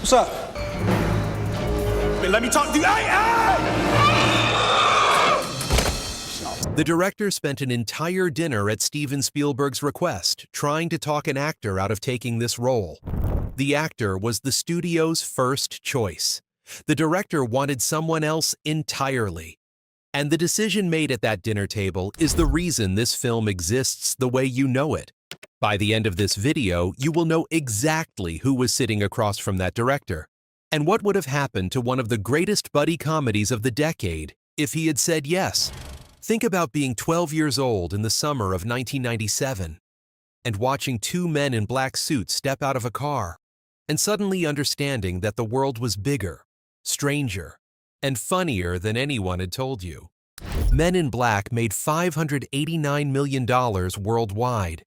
What's up? Let me talk to you. The director spent an entire dinner at Steven Spielberg's request, trying to talk an actor out of taking this role. The actor was the studio's first choice. The director wanted someone else entirely. And the decision made at that dinner table is the reason this film exists the way you know it. By the end of this video, you will know exactly who was sitting across from that director, and what would have happened to one of the greatest buddy comedies of the decade if he had said yes. Think about being 12 years old in the summer of 1997 and watching two men in black suits step out of a car and suddenly understanding that the world was bigger, stranger, and funnier than anyone had told you. Men in Black made $589 million worldwide.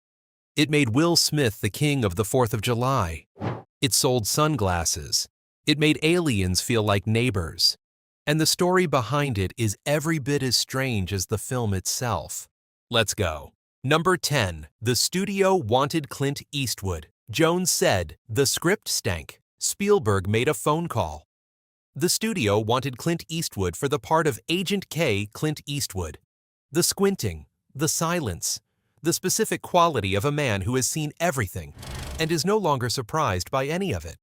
It made Will Smith the king of the 4th of July. It sold sunglasses. It made aliens feel like neighbors. And the story behind it is every bit as strange as the film itself. Let's go. Number 10. The studio wanted Clint Eastwood. Jones said, "The script stank." Spielberg made a phone call. The studio wanted Clint Eastwood for the part of Agent K. Clint Eastwood. The squinting, the silence, the specific quality of a man who has seen everything and is no longer surprised by any of it.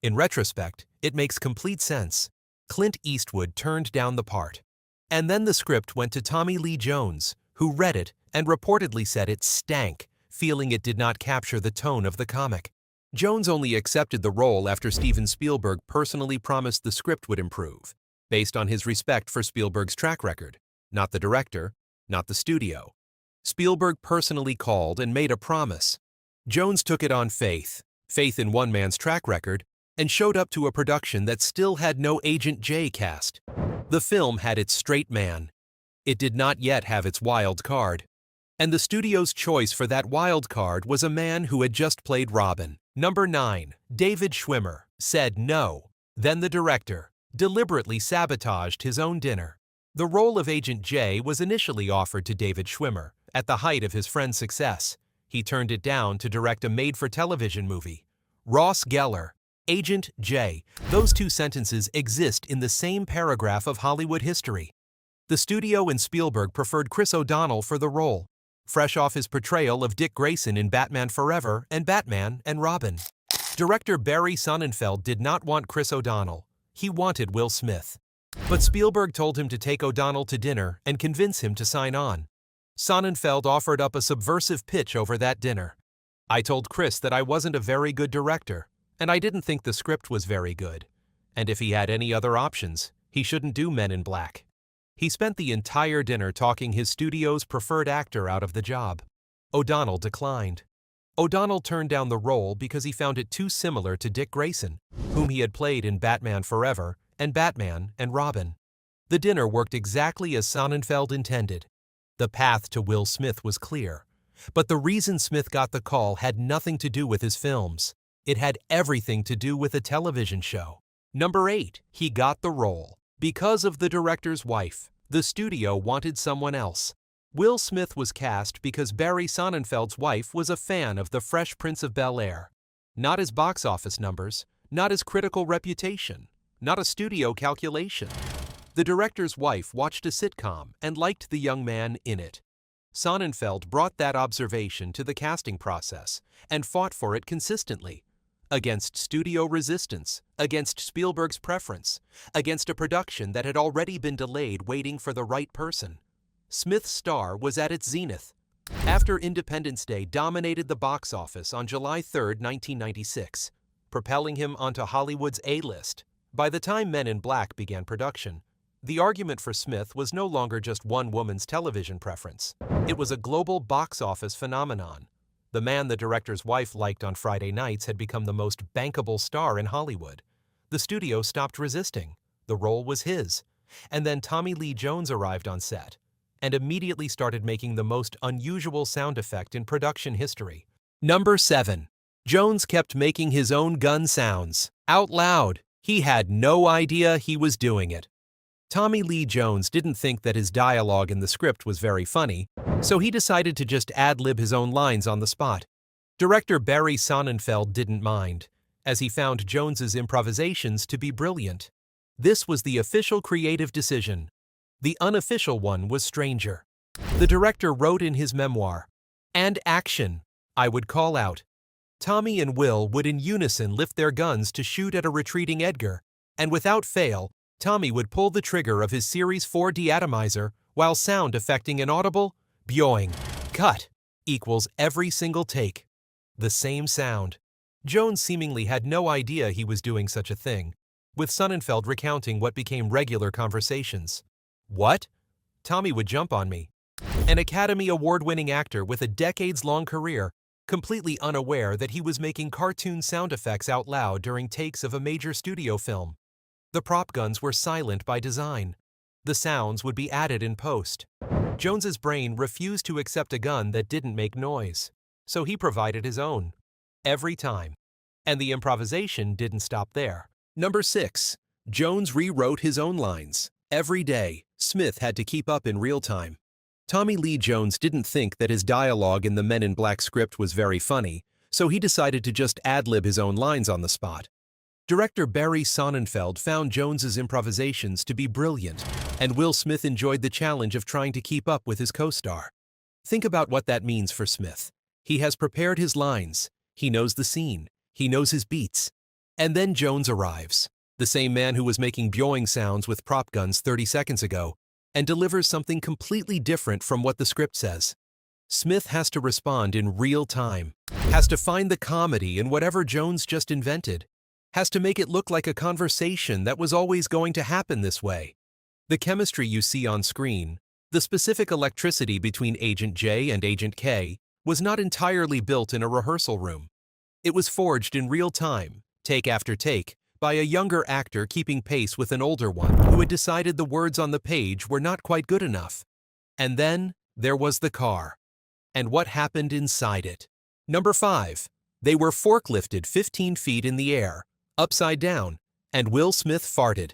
In retrospect, it makes complete sense. Clint Eastwood turned down the part. And then the script went to Tommy Lee Jones, who read it and reportedly said it stank, feeling it did not capture the tone of the comic. Jones only accepted the role after Steven Spielberg personally promised the script would improve, based on his respect for Spielberg's track record, not the director, not the studio. Spielberg personally called and made a promise. Jones took it on faith in one man's track record, and showed up to a production that still had no Agent J cast. The film had its straight man. It did not yet have its wild card. And the studio's choice for that wild card was a man who had just played Robin. Number 9. David Schwimmer said no. Then the director deliberately sabotaged his own dinner. The role of Agent J was initially offered to David Schwimmer at the height of his friend's success. He turned it down to direct a made-for-television movie. Ross Geller, Agent J. Those two sentences exist in the same paragraph of Hollywood history. The studio and Spielberg preferred Chris O'Donnell for the role, fresh off his portrayal of Dick Grayson in Batman Forever and Batman and Robin. Director Barry Sonnenfeld did not want Chris O'Donnell. He wanted Will Smith. But Spielberg told him to take O'Donnell to dinner and convince him to sign on. Sonnenfeld offered up a subversive pitch over that dinner. "I told Chris that I wasn't a very good director, and I didn't think the script was very good. And if he had any other options, he shouldn't do Men in Black." He spent the entire dinner talking his studio's preferred actor out of the job. O'Donnell declined. O'Donnell turned down the role because he found it too similar to Dick Grayson, whom he had played in Batman Forever and Batman and Robin. The dinner worked exactly as Sonnenfeld intended. The path to Will Smith was clear. But the reason Smith got the call had nothing to do with his films. It had everything to do with a television show. Number 8. He got the role. Because of the director's wife, the studio wanted someone else. Will Smith was cast because Barry Sonnenfeld's wife was a fan of the Fresh Prince of Bel-Air. Not his box office numbers, not his critical reputation, not a studio calculation. The director's wife watched a sitcom and liked the young man in it. Sonnenfeld brought that observation to the casting process and fought for it consistently. Against studio resistance, against Spielberg's preference, against a production that had already been delayed waiting for the right person. Smith's star was at its zenith. After Independence Day dominated the box office on July 3, 1996, propelling him onto Hollywood's A-list. By the time Men in Black began production, the argument for Smith was no longer just one woman's television preference. It was a global box office phenomenon. The man the director's wife liked on Friday nights had become the most bankable star in Hollywood. The studio stopped resisting. The role was his. And then Tommy Lee Jones arrived on set and immediately started making the most unusual sound effect in production history. Number 7. Jones kept making his own gun sounds, out loud. He had no idea he was doing it. Tommy Lee Jones didn't think that his dialogue in the script was very funny, so he decided to just ad-lib his own lines on the spot. Director Barry Sonnenfeld didn't mind. as he found Jones's improvisations to be brilliant. This was the official creative decision. The unofficial one was stranger. The director wrote in his memoir, "And action," I would call out. Tommy and Will would in unison lift their guns to shoot at a retreating Edgar, and without fail, Tommy would pull the trigger of his Series 4 deatomizer while sound affecting an audible "byoing" cut equals every single take. The same sound. Jones seemingly had no idea he was doing such a thing, with Sonnenfeld recounting what became regular conversations. "What?" Tommy would jump on me. An Academy Award-winning actor with a decades-long career, completely unaware that he was making cartoon sound effects out loud during takes of a major studio film. The prop guns were silent by design. The sounds would be added in post. Jones's brain refused to accept a gun that didn't make noise, so he provided his own. Every time. And the improvisation didn't stop there. Number 6. Jones rewrote his own lines. Every day, Smith had to keep up in real time. Tommy Lee Jones didn't think that his dialogue in the Men in Black script was very funny, so he decided to just ad-lib his own lines on the spot. Director Barry Sonnenfeld found Jones's improvisations to be brilliant, and Will Smith enjoyed the challenge of trying to keep up with his co-star. Think about what that means for Smith. He has prepared his lines, he knows the scene, he knows his beats. And then Jones arrives, the same man who was making byoing sounds with prop guns 30 seconds ago, and delivers something completely different from what the script says. Smith has to respond in real time, has to find the comedy in whatever Jones just invented, has to make it look like a conversation that was always going to happen this way. The chemistry you see on screen, the specific electricity between Agent J and Agent K, was not entirely built in a rehearsal room. It was forged in real time, take after take, by a younger actor keeping pace with an older one who had decided the words on the page were not quite good enough. And then there was the car. And what happened inside it? Number 5. They were forklifted 15 feet in the air, upside down, and Will Smith farted.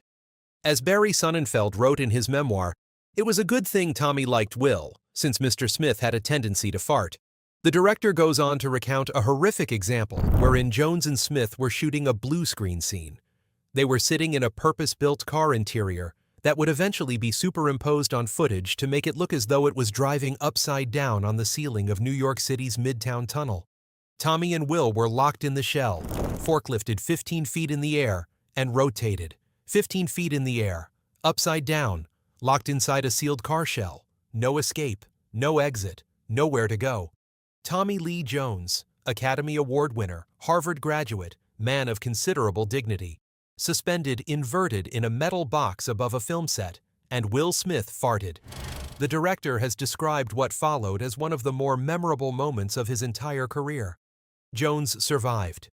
As Barry Sonnenfeld wrote in his memoir, it was a good thing Tommy liked Will, since Mr. Smith had a tendency to fart. The director goes on to recount a horrific example wherein Jones and Smith were shooting a blue screen scene. They were sitting in a purpose-built car interior that would eventually be superimposed on footage to make it look as though it was driving upside down on the ceiling of New York City's Midtown Tunnel. Tommy and Will were locked in the shell, forklifted 15 feet in the air, and rotated, 15 feet in the air, upside down, locked inside a sealed car shell. No escape, no exit, nowhere to go. Tommy Lee Jones, Academy Award winner, Harvard graduate, man of considerable dignity, suspended inverted in a metal box above a film set, and Will Smith farted. The director has described what followed as one of the more memorable moments of his entire career. Jones survived.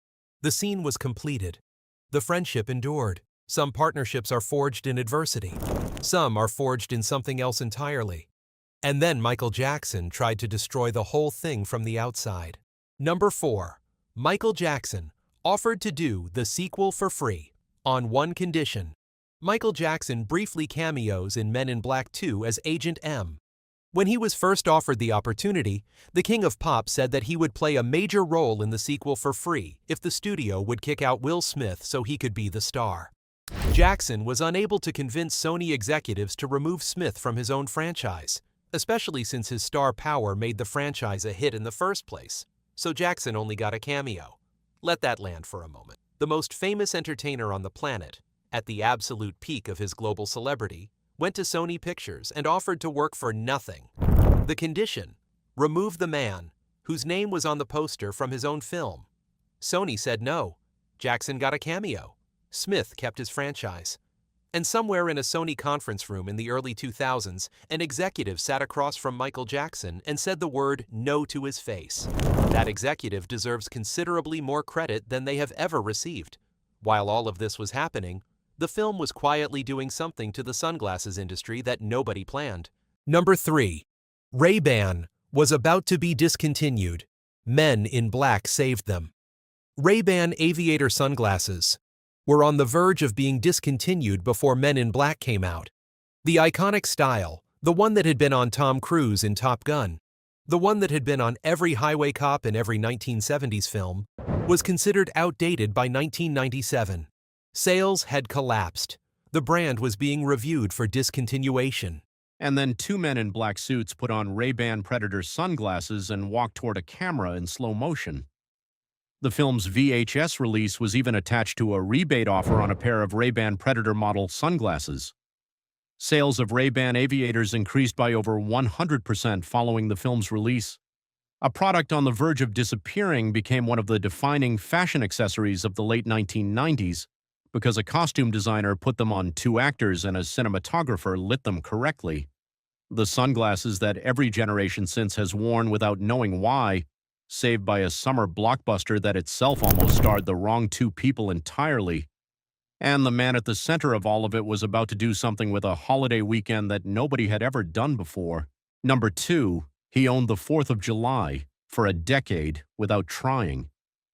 The scene was completed. The friendship endured. Some partnerships are forged in adversity. Some are forged in something else entirely. And then Michael Jackson tried to destroy the whole thing from the outside. Number 4. Michael Jackson offered to do the sequel for free, on one condition. Michael Jackson briefly cameos in Men in Black 2 as Agent M. When he was first offered the opportunity, the King of Pop said that he would play a major role in the sequel for free if the studio would kick out Will Smith so he could be the star. Jackson was unable to convince Sony executives to remove Smith from his own franchise, especially since his star power made the franchise a hit in the first place, so Jackson only got a cameo. Let that land for a moment. The most famous entertainer on the planet, at the absolute peak of his global celebrity, went to Sony Pictures and offered to work for nothing. The condition: remove the man, whose name was on the poster from his own film. Sony said no. Jackson got a cameo. Smith kept his franchise. And somewhere in a Sony conference room in the early 2000s, an executive sat across from Michael Jackson and said the word no to his face. That executive deserves considerably more credit than they have ever received. While all of this was happening, the film was quietly doing something to the sunglasses industry that nobody planned. Number 3. Ray-Ban was about to be discontinued. Men in Black saved them. Ray-Ban aviator sunglasses were on the verge of being discontinued before Men in Black came out. The iconic style, the one that had been on Tom Cruise in Top Gun, The one that had been on every highway cop in every 1970s film was considered outdated by 1997. Sales had collapsed. The brand was being reviewed for discontinuation. And then two men in black suits put on Ray-Ban Predator sunglasses and walked toward a camera in slow motion. The film's VHS release was even attached to a rebate offer on a pair of Ray-Ban Predator model sunglasses. Sales of Ray-Ban aviators increased by over 100% following the film's release. A product on the verge of disappearing became one of the defining fashion accessories of the late 1990s because a costume designer put them on two actors and a cinematographer lit them correctly. The sunglasses that every generation since has worn without knowing why, saved by a summer blockbuster that itself almost starred the wrong two people entirely. And the man at the center of all of it was about to do something with a holiday weekend that nobody had ever done before. Number 2, he owned the 4th of July for a decade without trying.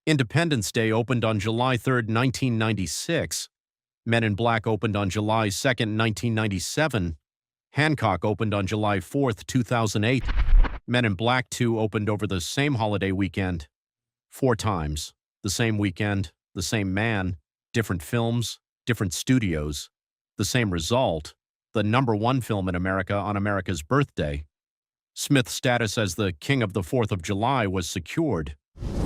Independence Day opened on July 3, 1996. Men in Black opened on July 2, 1997. Hancock opened on July 4, 2008. Men in Black 2 opened over the same holiday weekend. 4 times. The same weekend, the same man, different films, different studios. The same result, the #1 film in America on America's birthday. Smith's status as the King of the 4th of July was secured.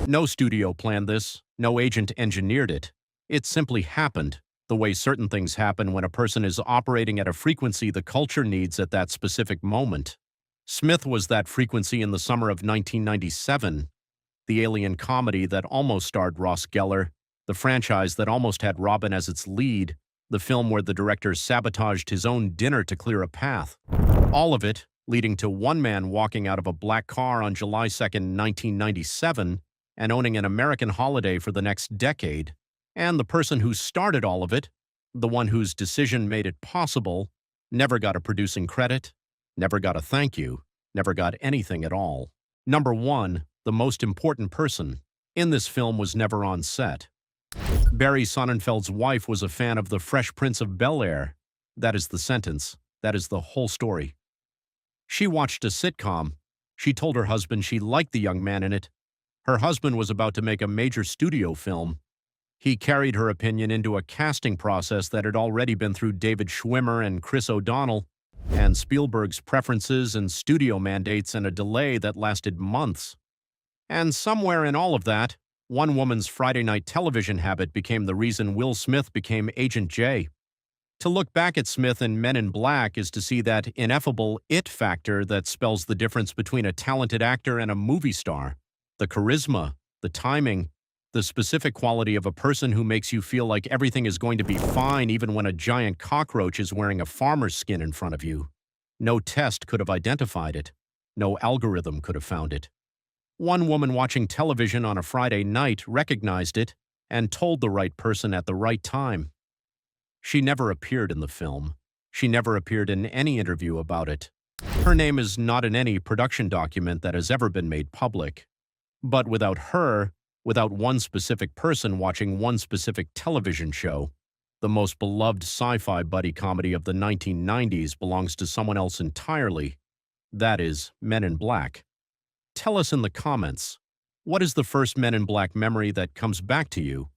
No studio planned this, no agent engineered it. It simply happened, the way certain things happen when a person is operating at a frequency the culture needs at that specific moment. Smith was that frequency in the summer of 1997, the alien comedy that almost starred Ross Geller, the franchise that almost had Robin as its lead, the film where the director sabotaged his own dinner to clear a path. All of it leading to one man walking out of a black car on July 2, 1997, and owning an American holiday for the next decade. And the person who started all of it, the one whose decision made it possible, never got a producing credit, never got a thank you, never got anything at all. Number 1, the most important person in this film was never on set. Barry Sonnenfeld's wife was a fan of the Fresh Prince of Bel-Air. That is the sentence. That is the whole story. She watched a sitcom. She told her husband she liked the young man in it. Her husband was about to make a major studio film. He carried her opinion into a casting process that had already been through David Schwimmer and Chris O'Donnell, and Spielberg's preferences and studio mandates and a delay that lasted months. And somewhere in all of that, one woman's Friday night television habit became the reason Will Smith became Agent J. To look back at Smith in Men in Black is to see that ineffable it factor that spells the difference between a talented actor and a movie star. The charisma, the timing, the specific quality of a person who makes you feel like everything is going to be fine even when a giant cockroach is wearing a farmer's skin in front of you. No test could have identified it. No algorithm could have found it. One woman watching television on a Friday night recognized it and told the right person at the right time. She never appeared in the film. She never appeared in any interview about it. Her name is not in any production document that has ever been made public. But without her, without one specific person watching one specific television show, the most beloved sci-fi buddy comedy of the 1990s belongs to someone else entirely. That is Men in Black. Tell us in the comments, what is the first Men in Black memory that comes back to you?